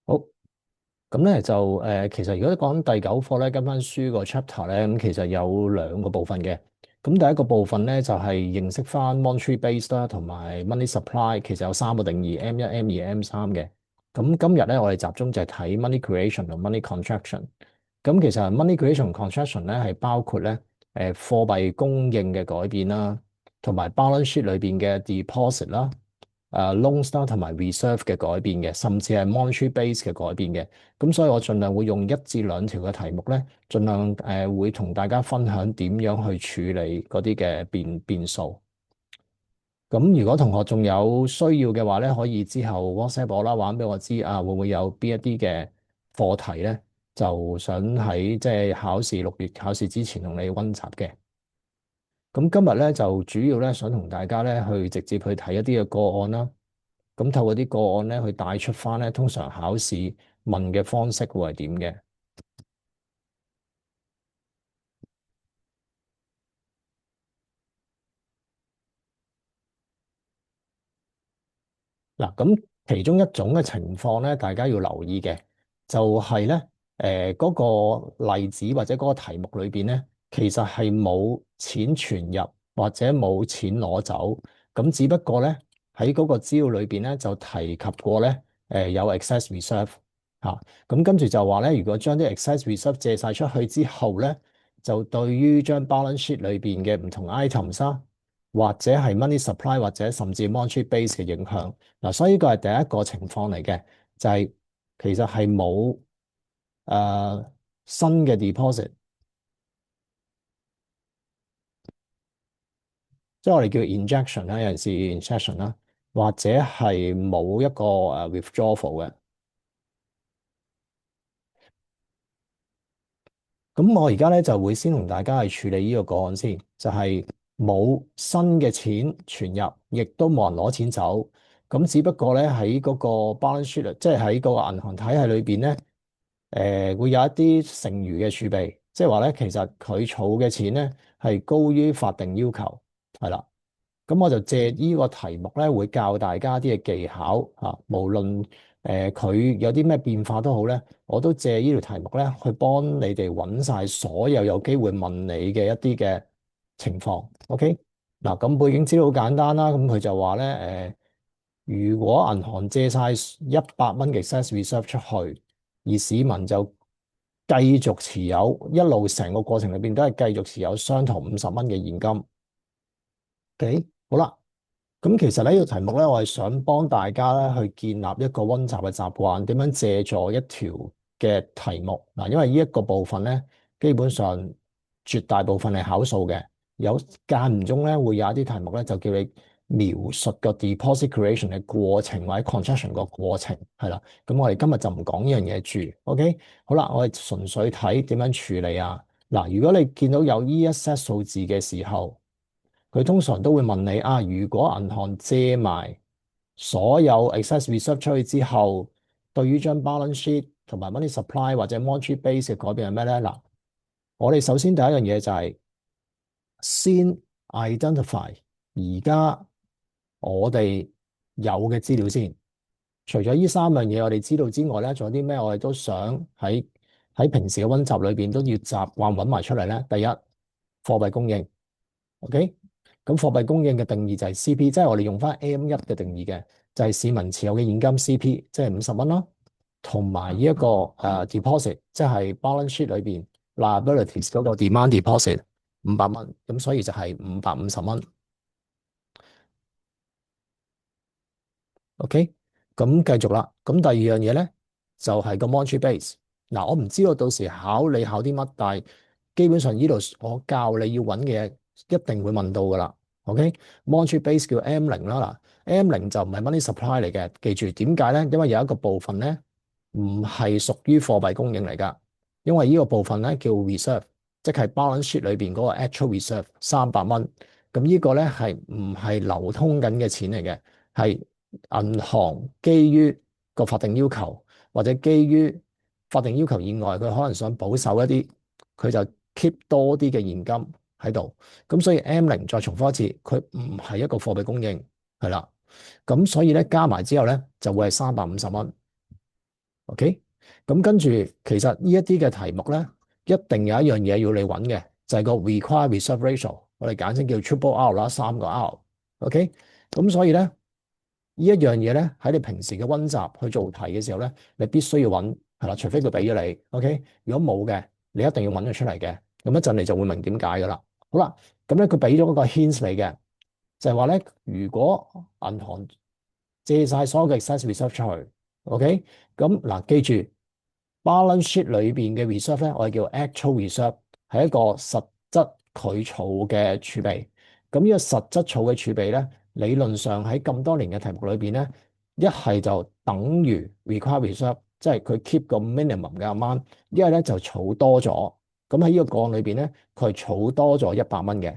好，咁咧就其實如果講第九課咧，跟翻書個 chapter 咧，咁其實有兩個部分嘅。咁第一個部分咧就係認識翻 monetary base 啦，同埋 money supply，其實有三個定義：M 一、M 二、M 三嘅。咁今日咧我哋集中就係睇 money creation 同 money contraction。咁其實 money creation 同 contraction 咧係包括咧貨幣供應嘅改變啦，同埋 balance sheet 裏邊嘅 deposit 啦。loans 啦同埋 reserve 嘅改變嘅，甚至係 monetary base 嘅改變嘅。咁所以我盡量會用一至兩條嘅題目咧，盡量會同大家分享點樣去處理嗰啲嘅變數。咁如果同學仲有需要嘅話咧，可以之後 WhatsApp 我啦，話俾我知啊，會唔會有邊一啲嘅課題咧，就想喺即係6月考試之前同你溫習嘅。咁今日咧就主要咧想同大家咧去直接去睇一啲嘅個案啦。咁透過啲個案咧，去帶出翻咧，通常考試問嘅方式會係點嘅？嗱，咁其中一種嘅情況咧，大家要留意嘅，就係咧，嗰個例子或者嗰個題目裏邊咧，其實係冇錢存入或者冇錢攞走，咁只不過咧喺嗰個資料裏邊咧就提及過咧，有 excess reserve 嚇，咁跟住就話咧，如果將啲 excess reserve 借晒出去之後咧，就對於張 balance sheet 裏邊嘅唔同 items 啦，或者係 money supply 或者甚至 monetary base 嘅影響。嗱，所以呢個係第一個情況嚟嘅，就係其實係冇新嘅 deposit，即係我哋叫 injection 啦，有陣時 injection 啦，或者係冇一個withdrawal 嘅。咁我而家咧就會先同大家去處理呢個個案先，就係冇新嘅錢存入，亦都冇人攞錢走。咁只不過咧喺嗰個 balance sheet，即係喺嗰個銀行體系裏邊咧。會有一啲剩餘嘅儲備，即係話咧，其實佢儲嘅錢咧係高於法定要求，係啦。咁我就借呢個題目咧，會教大家啲嘅技巧嚇，無論佢有啲咩變化都好咧，我都借呢條題目咧去幫你哋揾晒所有有機會問你嘅一啲嘅情況。OK，嗱，咁背景資料好簡單啦，咁佢就話咧如果銀行借晒100蚊嘅 excess reserve 出去，而市民就繼續持有，一路成個過程裏邊都係繼續持有相同50蚊嘅現金。OK，好啦，咁其實呢個題目咧，我係想幫大家咧去建立一個溫習嘅習慣，點樣借助一條嘅題目嗱，因為呢一個部分咧，基本上絕大部分係考數嘅，有間唔中咧會有一啲題目咧就叫你描述個 deposit creation 嘅過程或者 contraction 個過程，係啦，咁我哋今日就唔講呢樣嘢住，OK，好啦，我哋純粹睇點樣處理啊，嗱，如果你見到有呢一 set 數字嘅時候，佢通常都會問你啊，如果銀行借埋所有 excess reserve 出去之後，對於張 balance sheet 同埋 money supply 或者 monetary base 嘅改變係咩咧？嗱，我哋首先第一樣嘢就係先 identify 而家我哋有嘅資料先。除咗呢三樣嘢我哋知道之外咧，仲有啲咩我哋都想喺平時嘅溫習裏邊都要習慣揾埋出嚟咧。第一，貨幣供應。OK，咁貨幣供應嘅定義就係 CP，即係我哋用翻 M1嘅定義嘅，就係市民持有嘅現金 CP，即係50蚊啦，同埋呢一個deposit，即係 balance sheet 裏邊 liabilities 嗰個 demand deposit 500蚊，咁所以就係550蚊。OK，咁繼續啦。咁第二樣嘢咧就係個 monetary base。嗱，我唔知道到時考你考啲乜，但係基本上呢度我教你要揾嘅嘢一定會問到噶啦。OK，monetary base 叫 M0啦。嗱，M0就唔係 money supply 嚟嘅。記住點解咧？因為有一個部分咧唔係屬於貨幣供應嚟噶，因為呢個部分咧叫 reserve，即係 balance sheet 裏邊嗰個 actual reserve 300蚊。咁呢個咧係唔係流通緊嘅錢嚟嘅？係銀行基於個法定要求，或者基於法定要求以外，佢可能想保守一啲，佢就 keep 多啲嘅現金喺度。咁所以 M0再重複一次，佢唔係一個貨幣供應，係啦。咁所以咧加埋之後咧就會係350蚊。OK，咁跟住其實呢一啲嘅題目咧，一定有一樣嘢要你揾嘅，就係個 require reserve ratio，我哋簡稱叫 triple R 啦，三個 R。OK，咁所以咧呢一樣嘢咧喺你平時嘅溫習去做題嘅時候咧，你必須要揾係啦，除非佢俾咗你。OK，如果冇嘅，你一定要揾佢出嚟嘅。咁一陣你就會明點解噶啦。好啦，咁咧佢俾咗嗰個 hints 你嘅，就係話咧，如果銀行借晒所有嘅 excess reserve 出去，OK，咁嗱記住 balance sheet 裏邊嘅 reserve 咧，我哋叫 actual reserve，係一個實質佢儲嘅儲備。咁呢個實質儲嘅儲備咧，理論上喺咁多年嘅題目裏邊咧，一係就等於 required reserve，即係佢 keep 個 minimum 嘅 amount，一係咧就儲多咗。咁喺呢個個案裏邊咧，佢係儲多咗100蚊嘅。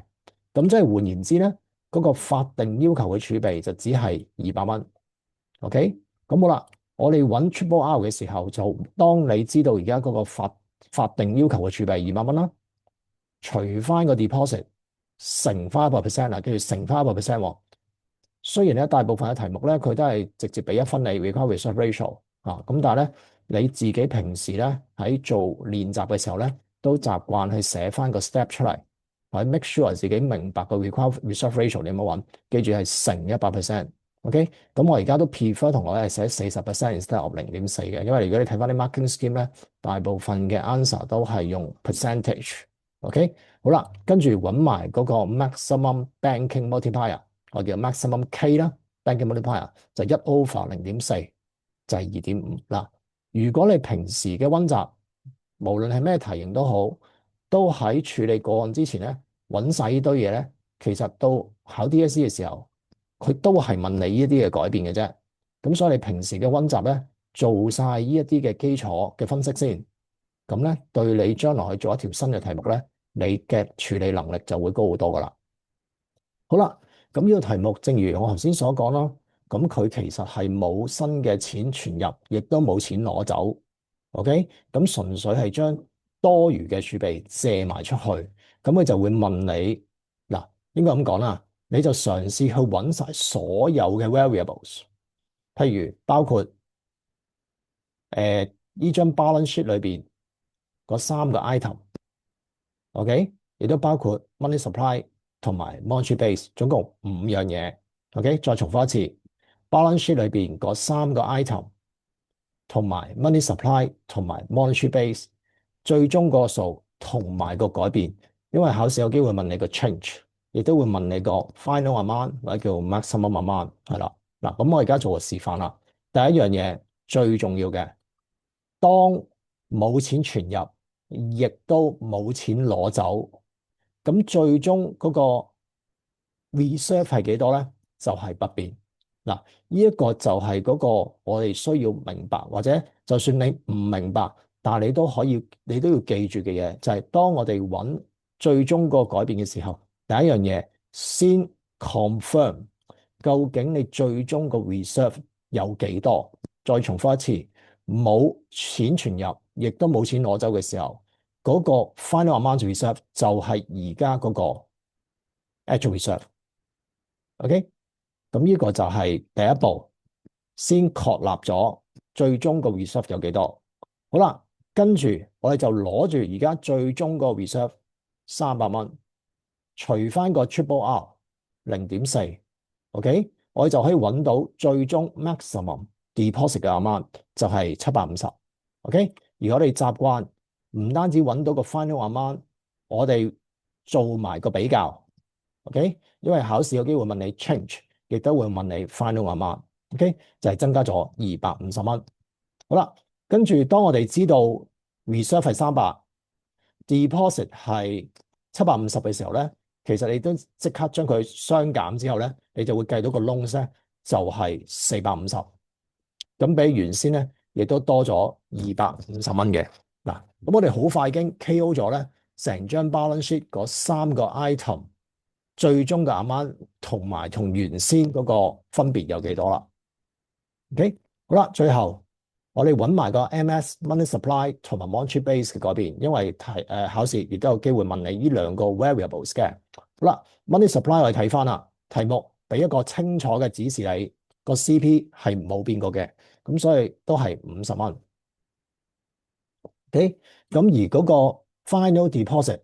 咁即係換言之咧，嗰個法定要求嘅儲備就只係200蚊。OK，咁好啦，我哋揾 Triple R 嘅時候，就當你知道而家嗰個法定要求嘅儲備200蚊啦，除翻個 deposit 乘翻100%啦，跟住乘翻100%喎。雖然咧大部分嘅題目咧佢都係直接俾1分你 require reserve ratio 啊，咁但係咧你自己平時咧喺做練習嘅時候咧，都習慣去寫翻個 step 出嚟，或者 make sure 自己明白個 require reserve ratio 你有冇揾，記住係乘100%。OK，咁我而家都 prefer 同學咧係寫40% instead of 0.4嘅，因為如果你睇翻啲 marking scheme 咧，大部分嘅 answer 都係用 percentage。OK，好啦，跟住揾埋嗰個 maximum banking multiplier，我叫 maximum K 啦，banking multiplier 就1/0.4，就係2.5嗱。如果你平時嘅溫習，無論係咩題型都好，都喺處理個案之前咧，揾晒呢堆嘢咧，其實到考 DSE 嘅時候，佢都係問你呢啲嘅改變嘅啫。咁所以你平時嘅溫習咧，做晒呢一啲嘅基礎嘅分析先，咁咧對你將來去做一條新嘅題目咧，你嘅處理能力就會高好多噶啦。好啦，咁呢個題目正如我頭先所講啦，咁佢其實係冇新嘅錢存入，亦都冇錢攞走。OK，咁純粹係將多餘嘅儲備借埋出去，咁佢就會問你嗱，應該咁講啦，你就嘗試去揾晒所有嘅 variables，譬如包括呢張 balance sheet 裏邊嗰3個 item，OK，亦都包括 money supply 同埋 monetary base，總共5樣嘢。OK，再重複一次，balance sheet 裏邊嗰3個 item 同埋 money supply 同埋 monetary base，最終個數同埋個改變，因為考試有機會問你個 change，亦都會問你個 final amount 或者叫 maximum amount，係啦。嗱，咁我而家做個示範啦。第一樣嘢最重要嘅，當冇錢存入，亦都冇錢攞走，咁最終嗰個 reserve 係幾多咧？就係不變。嗱，呢一個就係嗰個我哋需要明白，或者就算你唔明白，但係你都可以，你都要記住嘅嘢，就係當我哋揾最終個改變嘅時候，第一樣嘢先 confirm 究竟你最終個 reserve 有幾多。再重複一次，冇錢存入，亦都冇錢攞走嘅時候，嗰個 final amount reserve 就係而家嗰個 actual reserve。OK，咁呢個就係第一步，先確立咗最終個 reserve 有幾多。好啦，跟住我哋就攞住而家最終個 reserve 300蚊，除翻個 triple R 0.4，OK，我哋就可以揾到最終 maximum deposit 嘅 amount 就係750，OK。而我哋習慣唔單止揾到個 final amount，我哋做埋個比較，OK，因為考試有機會問你 change，亦都會問你 final amount，OK，就係增加咗250蚊。好啦，跟住當我哋知道 reserve 係300，deposit 係750嘅時候咧，其實你都即刻將佢相減之後咧，你就會計到個 loans 咧就係450，咁比原先咧亦都多咗250蚊嘅。嗱，咁我哋好快已經 KO 咗咧成張 balance sheet 嗰3個 item 最終嘅 amount 同埋同原先嗰個分別有幾多啦。OK，好啦，最後我哋揾埋個 MS money supply 同埋 monetary base 嘅改變，因為考試亦都有機會問你呢兩個 variables 嘅。好啦，money supply 我哋睇翻啦，題目俾一個清楚嘅指示你，個 CP 係冇變過嘅，咁所以都係50蚊。OK，咁而嗰個 final deposit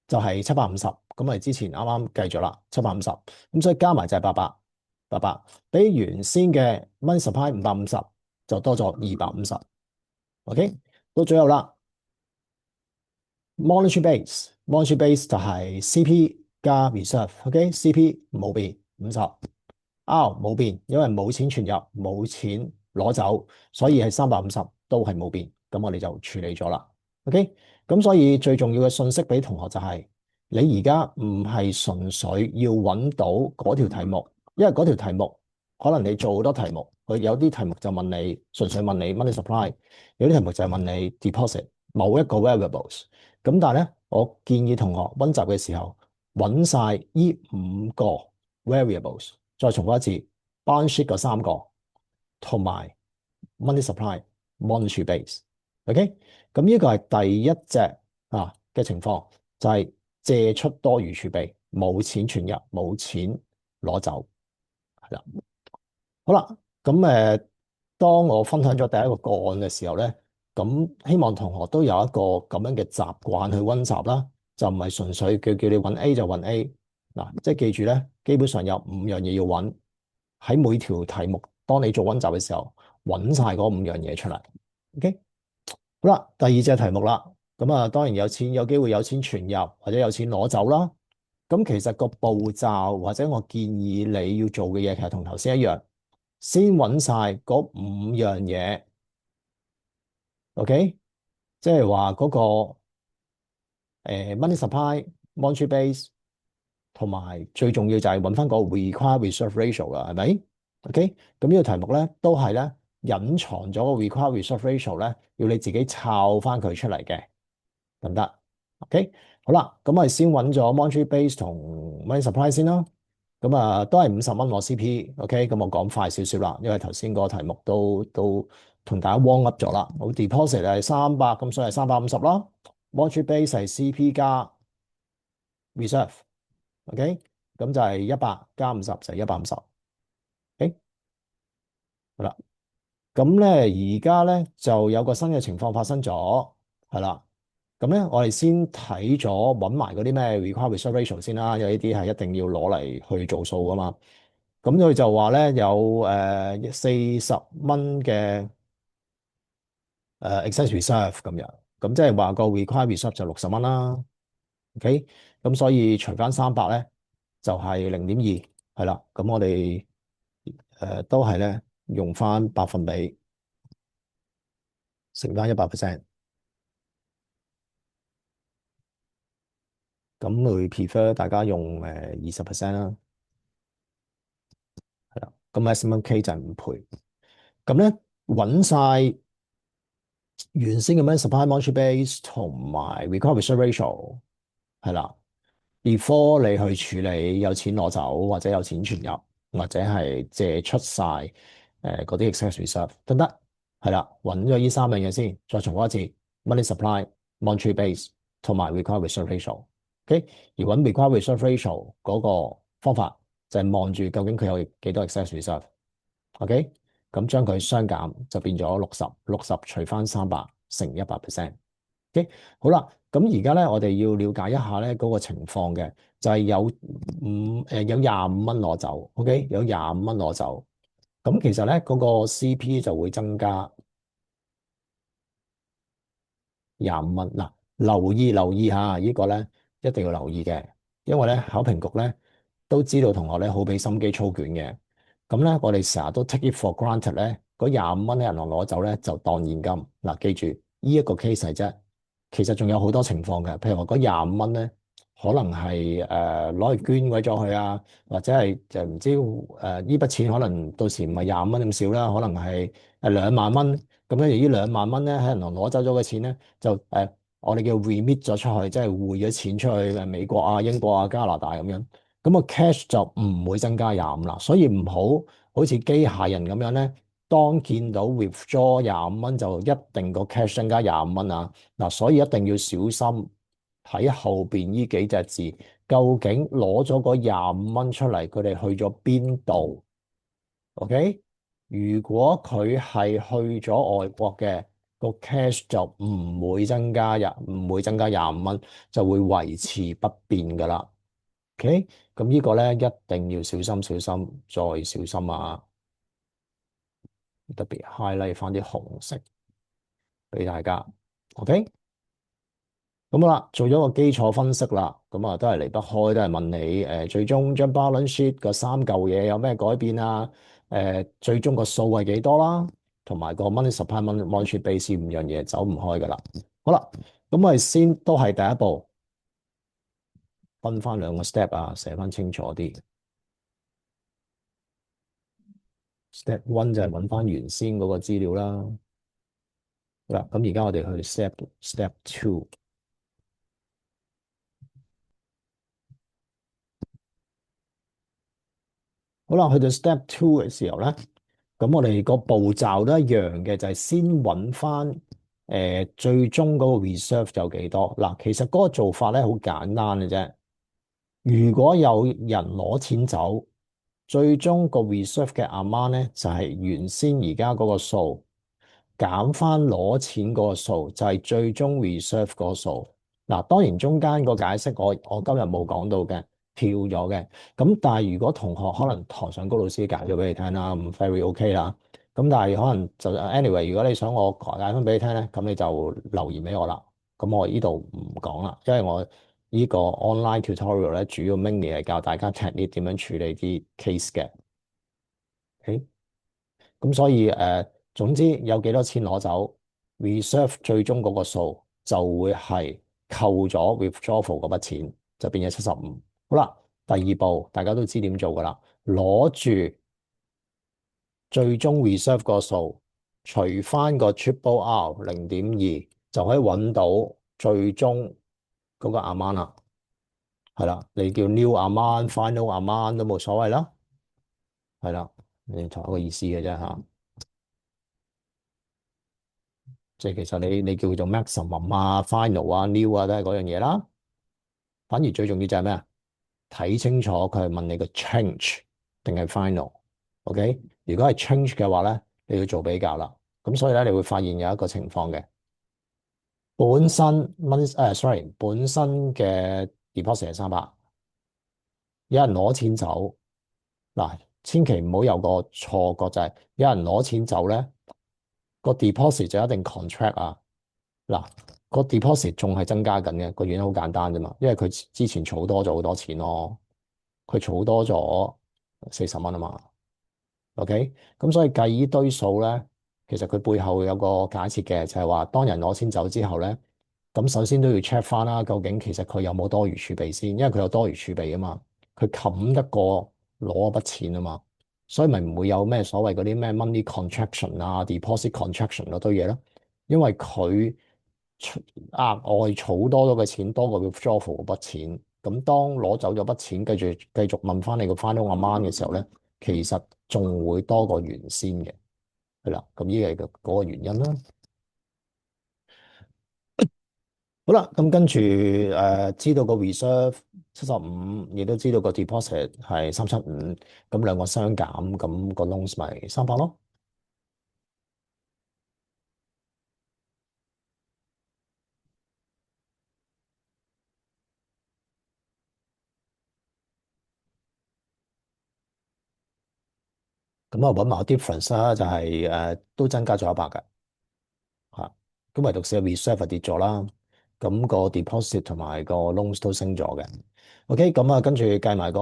就係750，咁我哋之前啱啱計咗啦，750，咁所以加埋就係800，比原先嘅 money supply 550就多咗250。OK，到最後啦，monetary base，monetary base 就係 CP 加 reserve，OK，CP 冇變50，R 冇變，因為冇錢存入，冇錢攞走，所以係350都係冇變，咁我哋就處理咗啦。OK，咁所以最重要嘅信息俾同學就係，你而家唔係純粹要揾到嗰條題目，因為嗰條題目可能你做好多題目，佢有啲題目就問你純粹問你 money supply，有啲題目就係問你 deposit 某一個 variables。咁但係咧，我建議同學溫習嘅時候揾晒呢5個 variables。再重複一次，balance sheet 嗰3個，同埋 money supply、monetary base，OK？咁呢個係第一隻嘅情況，就係借出多餘儲備，冇錢存入，冇錢攞走，係啦。好啦，咁當我分享咗第一個個案嘅時候咧，咁希望同學都有一個咁樣嘅習慣去溫習啦，就唔係純粹叫你揾 A 就揾 A。嗱，即係記住咧，基本上有5樣嘢要揾，喺每條題目，當你做溫習嘅時候，揾晒嗰5樣嘢出嚟。OK，好啦，第二隻題目啦，咁啊，當然有機會有錢存入或者有錢攞走啦。咁其實個步驟或者我建議你要做嘅嘢，其實同頭先一樣。先揾晒嗰5樣嘢，OK，即係話嗰個money supply、monetary base，同埋最重要就係揾翻個 required reserve ratio 啦，係咪？OK，咁呢個題目咧都係咧隱藏咗個 required reserve ratio 咧，要你自己抄翻佢出嚟嘅，得唔得？OK，好啦，咁我哋先揾咗 monetary base 同 money supply 先啦。咁啊，都係50蚊攞 CP，OK，咁我講快少少啦，因為頭先個題目都同大家 warm up 咗啦。好，deposit 係300，咁所以係350啦。Mortgage base 係 CP 加 reserve，OK，咁就係100加50就係150。OK，好啦，咁咧而家咧就有個新嘅情況發生咗，係啦。咁咧我哋先睇咗揾埋嗰啲咩 required reserve ratio 先啦，因為呢啲係一定要攞嚟去做數噶嘛。咁佢就話咧有40蚊嘅excess reserve 咁樣，咁即係話個 required reserve 就60蚊啦。OK，咁所以除翻300咧就係0.2，係啦。咁我哋都係咧用翻百分比乘翻100%，咁會 prefer 大家用20% 啦，係啦。咁 maximum K 就係5倍。咁咧揾晒原先嘅 main supply monetary base 同埋 required reserve ratio 係啦。before 你去處理有錢攞走或者有錢存入或者係借出晒嗰啲 excess reserve 得唔得？係啦，揾咗呢3樣嘢先，再重複一次 money supply、monetary base 同埋 required reserve ratio。OK，而揾 required reserve ratio 嗰個方法就係望住究竟佢有幾多 excess reserve。OK，咁將佢相減就變咗60除翻300乘100%。OK，好啦，咁而家咧，我哋要了解一下咧嗰個情況嘅，就係有25蚊攞走，OK，有25蚊攞走，咁其實咧嗰個 CP 就會增加25蚊。嗱，留意下呢個咧一定要留意嘅，因為咧考評局咧都知道同學咧好俾心機操卷嘅，咁咧我哋成日都 take it for granted 咧，嗰25蚊喺銀行攞走咧就當現金。嗱，記住呢一個 case 係啫。其實仲有好多情況嘅，譬如話嗰25蚊咧，可能係攞去捐鬼咗佢啊，或者係就唔知呢筆錢可能到時唔係25蚊咁少啦，可能係2萬蚊。咁跟住呢2萬蚊咧喺銀行攞走咗嘅錢咧，就我哋叫 remit 咗出去，即係匯咗錢出去美國啊、英國啊、加拿大咁樣。咁個 cash 就唔會增加25啦，所以唔好似機械人咁樣咧，當見到 withdraw 25蚊就一定個 cash 增加25蚊啊！嗱，所以一定要小心睇後邊呢幾隻字，究竟攞咗嗰25蚊出嚟，佢哋去咗邊度？OK，如果佢係去咗外國嘅，個 cash 就唔會增加25蚊，就會維持不變噶啦。OK，咁呢個咧一定要小心小心再小心啊！特別 highlight 翻啲紅色俾大家。OK。咁好啦，做咗個基礎分析啦，咁啊都係離不開，都係問你最終張 balance sheet 個三嚿嘢有咩改變啊？最終個數係幾多啦？同埋個 money supply、money base 五樣嘢走唔開噶啦。好啦，咁我哋先都係第一步，分翻兩個 step 啊，寫翻清楚啲。Step one 就係揾翻原先嗰個資料啦。好啦，咁而家我哋去 step two。好啦，去到 step two 嘅時候咧。咁我哋個步驟都一樣嘅，就係先揾翻最終嗰個 reserve 有幾多。嗱，其實嗰個做法咧好簡單嘅啫。如果有人攞錢走，最終個 reserve 嘅 amount 咧就係原先而家嗰個數減翻攞錢嗰個數，就係最終 reserve 嗰個數。嗱，當然中間個解釋我今日冇講到嘅，跳咗嘅。咁但係如果同學可能堂上高老師解咗俾你聽啦，咁 very OK 啦。咁但係可能就 anyway，如果你想我解翻俾你聽咧，咁你就留言俾我啦。咁我呢度唔講啦，因為我呢個 online tutorial 咧主要 mainly 係教大家 technique 點樣處理啲 case 嘅。OK，咁所以總之有幾多錢攞走，reserve 最終嗰個數就會係扣咗 withdrawal 嗰筆錢，就變咗75。好啦，第二步大家都知點做噶啦，攞住最終 reserve 個數，除翻個 triple R 0.2，就可以揾到最終嗰個 amount 啦。係啦，你叫 new amount、final amount 都冇所謂啦。係啦，你同一個意思嘅啫嚇。即係其實你叫佢做 maximum 啊、final 啊、new 啊，都係嗰樣嘢啦。反而最重要就係咩啊？睇清楚佢係問你個 change 定係 final。OK，如果係 change 嘅話咧，你要做比較啦。咁所以咧，你會發現有一個情況嘅，本身 sorry，本身嘅 deposit 係300，有人攞錢走。嗱，千祈唔好有個錯覺就係有人攞錢走咧，個 deposit 就一定 contract 啊。嗱，個 deposit 仲係增加緊嘅，個原因好簡單啫嘛，因為佢之前儲多咗好多錢咯，佢儲多咗40蚊啊嘛。OK，咁所以計呢堆數咧，其實佢背後有個假設嘅，就係話當人攞錢走之後咧，咁首先都要 check 翻啦，究竟其實佢有冇多餘儲備先，因為佢有多餘儲備啊嘛，佢冚得過攞嗰筆錢啊嘛，所以咪唔會有咩所謂嗰啲咩 money contraction 啊、deposit contraction 嗰堆嘢咯，因為佢額外儲多咗嘅錢多過 withdraw 嗰筆錢，咁當攞走咗筆錢，繼續問翻你個 final amount 嘅時候咧，其實仲會多過原先嘅，係啦，咁呢個係嗰個原因啦。好啦，咁跟住知道個 reserve 75，亦都知道個 deposit 係375，咁兩個相減，咁個 loans 咪300咯。咁啊揾埋個 difference 啦，就係都增加咗100嘅嚇。咁唯獨是個 reserve 係跌咗啦，咁個 deposit 同埋個 loans 都升咗嘅。OK，咁啊跟住計埋個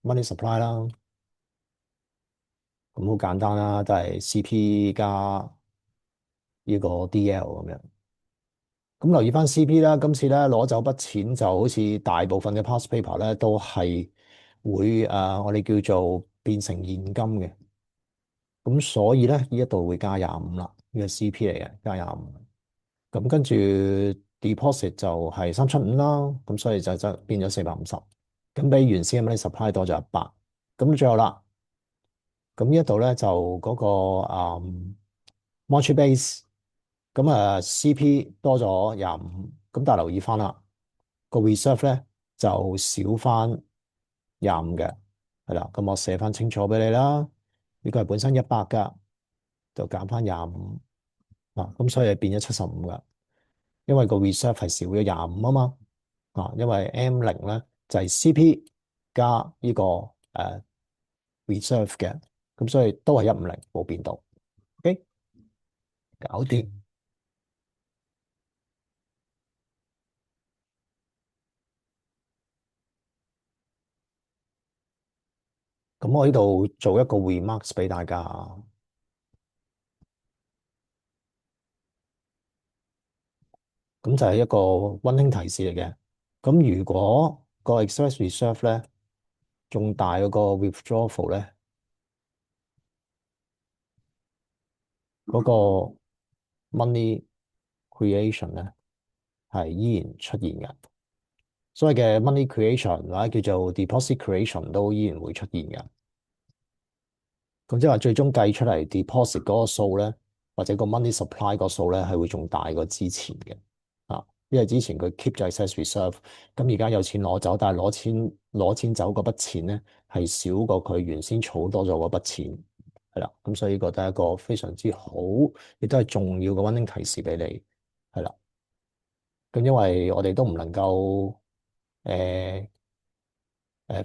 money supply 啦，咁好簡單啦，都係 CP 加呢個 DL 咁樣。咁留意翻 CP 啦，今次咧攞走筆錢就好似大部分嘅 past paper 咧都係會我哋叫做變成現金嘅。咁所以咧呢一度會加25啦，呢個 CP 嚟嘅，加25。咁跟住 deposit 就係375啦，咁所以就變咗450。咁比原先嘅 money supply 多咗100。咁最後啦，咁呢一度咧就嗰個mortgage base。咁CP 多咗25，咁但係留意翻啦，個 reserve 咧就少翻25嘅，係啦，咁我寫翻清楚俾你啦。呢個係本身100噶，就減翻25啊，咁所以變咗75噶，因為個 reserve 係少咗25啊嘛，啊，因為 M0咧就係 CP 加呢個reserve 嘅，咁所以都係150冇變到，OK，搞掂。咁我呢度做一個 remarks 俾大家，咁就係一個溫馨提示嚟嘅。咁如果個 express reserve 咧仲大過個 withdrawal 咧，嗰個 money creation 咧係依然出現嘅。所謂嘅 money creation 或者叫做 deposit creation 都依然會出現嘅。咁即係話最終計出嚟 deposit 嗰個數咧，或者個 money supply 個數咧係會仲大過之前嘅。啊，因為之前佢 keep 咗 excess reserve，咁而家有錢攞走，但係攞錢走嗰筆錢咧係少過佢原先儲多咗嗰筆錢，係啦。咁所以覺得一個非常之好，亦都係重要嘅溫馨提示俾你，係啦。咁因為我哋都唔能夠誒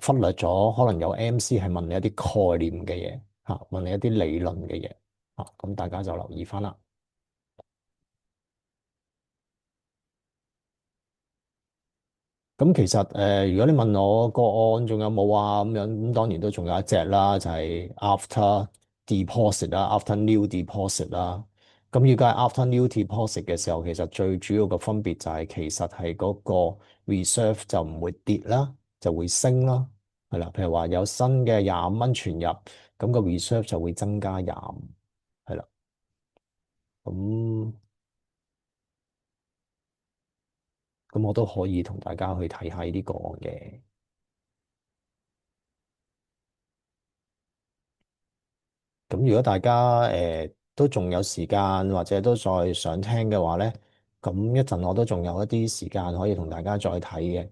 忽略咗，可能有 MC 係問你一啲概念嘅嘢嚇，問你一啲理論嘅嘢嚇，咁大家就留意翻啦。咁其實如果你問我個案仲有冇啊咁樣，咁當然都仲有一隻啦，就係 after deposit 啦，after new deposit 啦。咁如果係 after new deposit 嘅時候，其實最主要嘅分別就係其實係嗰個 reserve 就唔會跌啦，就會升啦，係啦。譬如話有新嘅25蚊存入，咁個 reserve 就會增加25，係啦。咁咁我都可以同大家去睇下呢啲個案嘅。咁如果大家都仲有時間或者都再想聽嘅話咧，咁一陣我都仲有一啲時間可以同大家再睇嘅。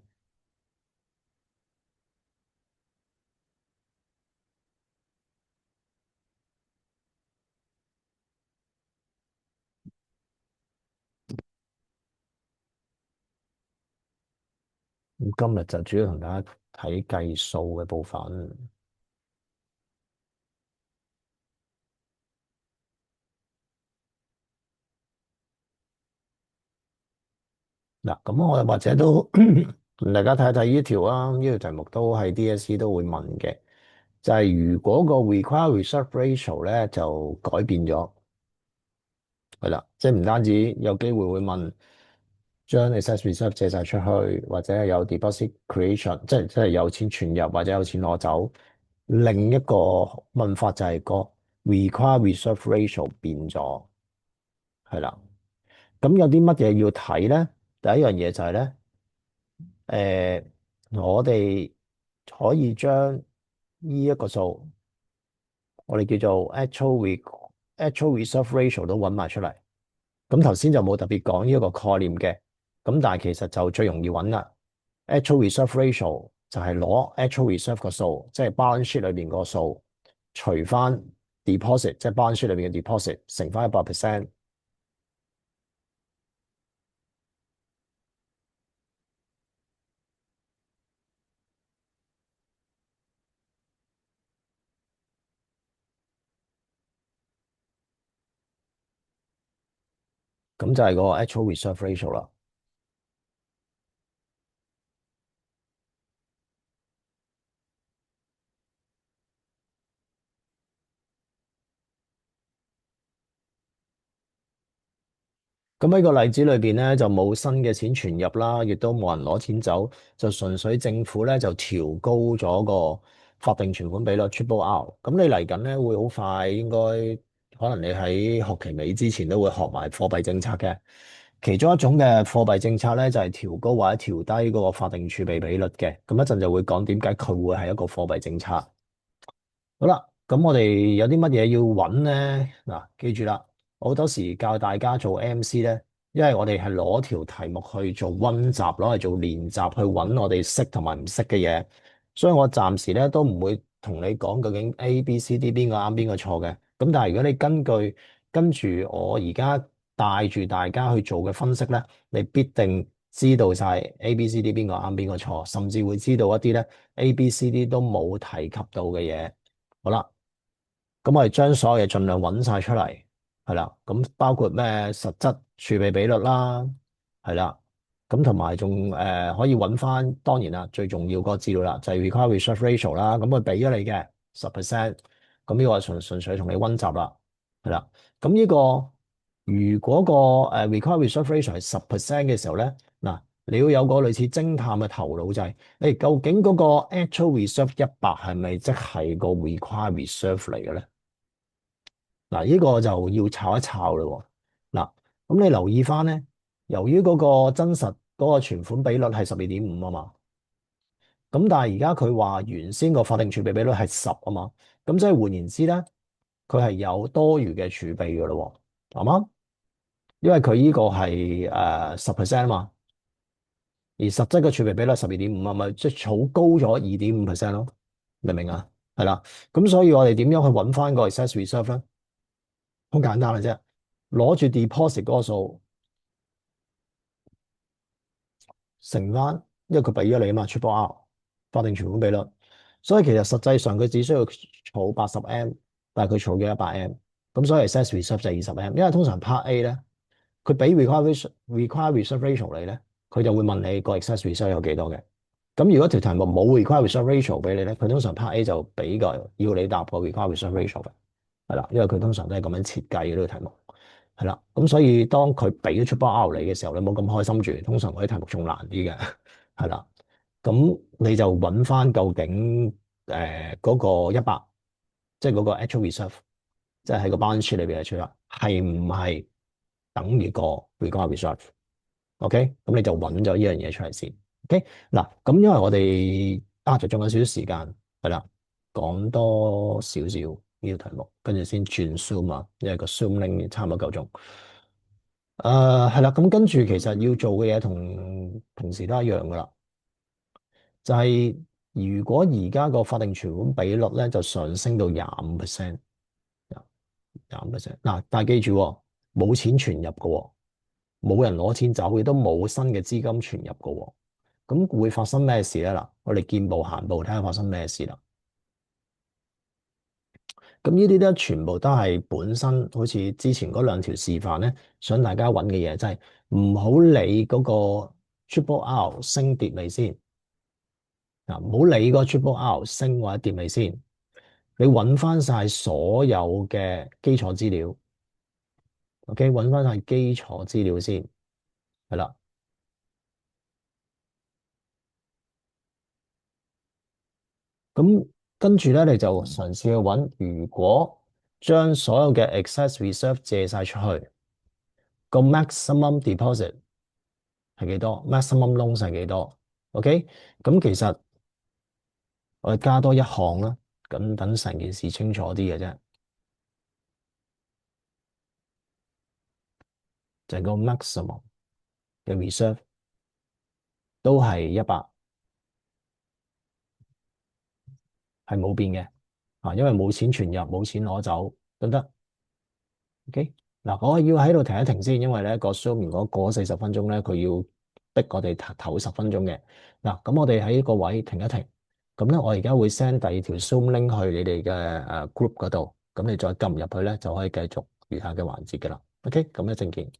咁今日就主要同大家睇計數嘅部分。嗱，咁我或者都同大家睇睇呢條啊，呢條題目都係 DSE 都會問嘅，就係如果個 require reserve ratio 咧就改變咗，係啦，即係唔單止有機會會問將 excess reserve 借晒出去，或者係有 deposit creation，即係有錢存入或者有錢攞走。另一個問法就係個 require reserve ratio 變咗，係啦。咁有啲乜嘢要睇咧？第一樣嘢就係咧，誒、我哋可以將呢一個數，我哋叫做 actual reserve ratio 都揾埋出嚟。咁頭先就冇特別講呢一個概念嘅，咁但係其實就最容易揾啦。actual reserve ratio 就係攞 actual reserve 個數，即係 balance sheet 裏邊個數，除翻 deposit，即係 balance sheet 裏邊嘅 deposit，乘翻100%，咁就係個 actual reserve ratio 啦。咁喺個例子裏邊咧，就冇新嘅錢存入啦，亦都冇人攞錢走，就純粹政府咧就調高咗個法定存款比率 Triple R。咁你嚟緊咧會好快，應該可能你喺學期尾之前都會學埋貨幣政策嘅。其中一種嘅貨幣政策咧就係調高或者調低嗰個法定儲備比率嘅。咁一陣就會講點解佢會係一個貨幣政策。好啦，咁我哋有啲乜嘢要揾咧？嗱，記住啦，我好多時教大家做 MC 咧，因為我哋係攞條題目去做溫習，攞嚟做練習，去揾我哋識同埋唔識嘅嘢，所以我暫時咧都唔會同你講究竟 A、B、C、D 邊個啱邊個錯嘅，咁但係如果你跟住我而家帶住大家去做嘅分析咧，你必定知道晒 A、B、C、D 邊個啱邊個錯，甚至會知道一啲咧 A、B、C、D 都冇提及到嘅嘢。好啦，咁我哋將所有嘢盡量揾晒出嚟，係啦，咁包括咩實質儲備比率啦，係啦，咁同埋仲可以揾翻，當然啦，最重要嗰個資料啦，就係 required reserve ratio 啦，咁佢俾咗你嘅10%，咁呢個係純粹同你溫習啦，係啦，咁呢個如果個required reserve ratio 係10%嘅時候咧，嗱，你要有個類似偵探嘅頭腦就係，究竟嗰個 actual reserve 100係咪即係個 required reserve 嚟嘅咧？嗱，呢個就要炒一炒嘞。嗱，咁你留意翻咧，由於嗰個真實嗰個存款比率係12.5啊嘛，咁但係而家佢話原先個法定儲備比率係10啊嘛，咁即係換言之咧，佢係有多餘嘅儲備嘅咯，啱嗎？因為佢呢個係10% 啊嘛，而實質嘅儲備比率12.5啊，咪即係儲高咗2.5% 咯，明唔明啊？係啦，咁所以我哋點樣去揾翻個 excess reserve 咧？好簡單嘅啫，攞住 deposit 嗰個數乘翻，因為佢俾咗你啊嘛，triple R 法定存款比率，所以其實實際上佢只需要儲80M，但係佢儲咗100M，咁所以 excess reserve 就係20M，因為通常 Part A 咧，佢俾 require reserve ratio 你咧，佢就會問你個 excess reserve 有幾多嘅。咁如果條題目冇 require reserve ratio 俾你咧，佢通常 Part A 就俾個要你答個 require reserve ratio 嘅，係啦，因為佢通常都係咁樣設計嘅呢個題目。係啦，咁所以當佢俾咗出包 R 你嘅時候，你冇咁開心住。通常嗰啲題目仲難啲嘅，係啦。咁你就揾翻究竟嗰個100，即係嗰個 actual reserve，即係喺個 balance sheet 裏邊嘅出啦，係唔係等於個 required reserve？OK，咁你就揾咗呢樣嘢出嚟先。OK，嗱，咁因為我哋就仲有少少時間，係啦，講多少少呢個題目，跟住先轉 Zoom 啊，因為個 Zoom link 差唔多夠鐘。係啦，咁跟住其實要做嘅嘢同平時都一樣噶啦，就係如果而家個法定存款比率咧就上升到25%，25%。嗱，但係記住喎，冇錢存入嘅喎，冇人攞錢走，亦都冇新嘅資金存入嘅喎，咁會發生咩事咧？嗱，我哋見步行步睇下發生咩事啦。咁呢啲咧，全部都係本身好似之前嗰兩條示範咧，想大家揾嘅嘢，就係唔好理嗰個 Triple R 升跌未先，嗱，唔好理個 Triple R 升或者跌未先，你揾翻晒所有嘅基礎資料，OK，揾翻晒基礎資料先，係啦，咁跟住咧，你就嘗試去揾，如果將所有嘅 excess reserve 借晒出去，個 maximum deposit 係幾多？maximum loan 係幾多？OK，咁其實我哋加多一項啦，咁等成件事清楚啲嘅啫，就係個 maximum 嘅 reserve 都係100，係冇變嘅，因為冇錢存入，冇錢攞走，得唔得？OK，嗱，我要喺度停一停先，因為咧個 Zoom 如果過咗40分鐘咧，佢要逼我哋唞10分鐘嘅。嗱，咁我哋喺呢個位停一停。咁咧，我而家會 send 第二條 Zoom link 去你哋嘅group 嗰度，咁你再撳入去咧，就可以繼續餘下嘅環節㗎啦。OK，咁一陣見。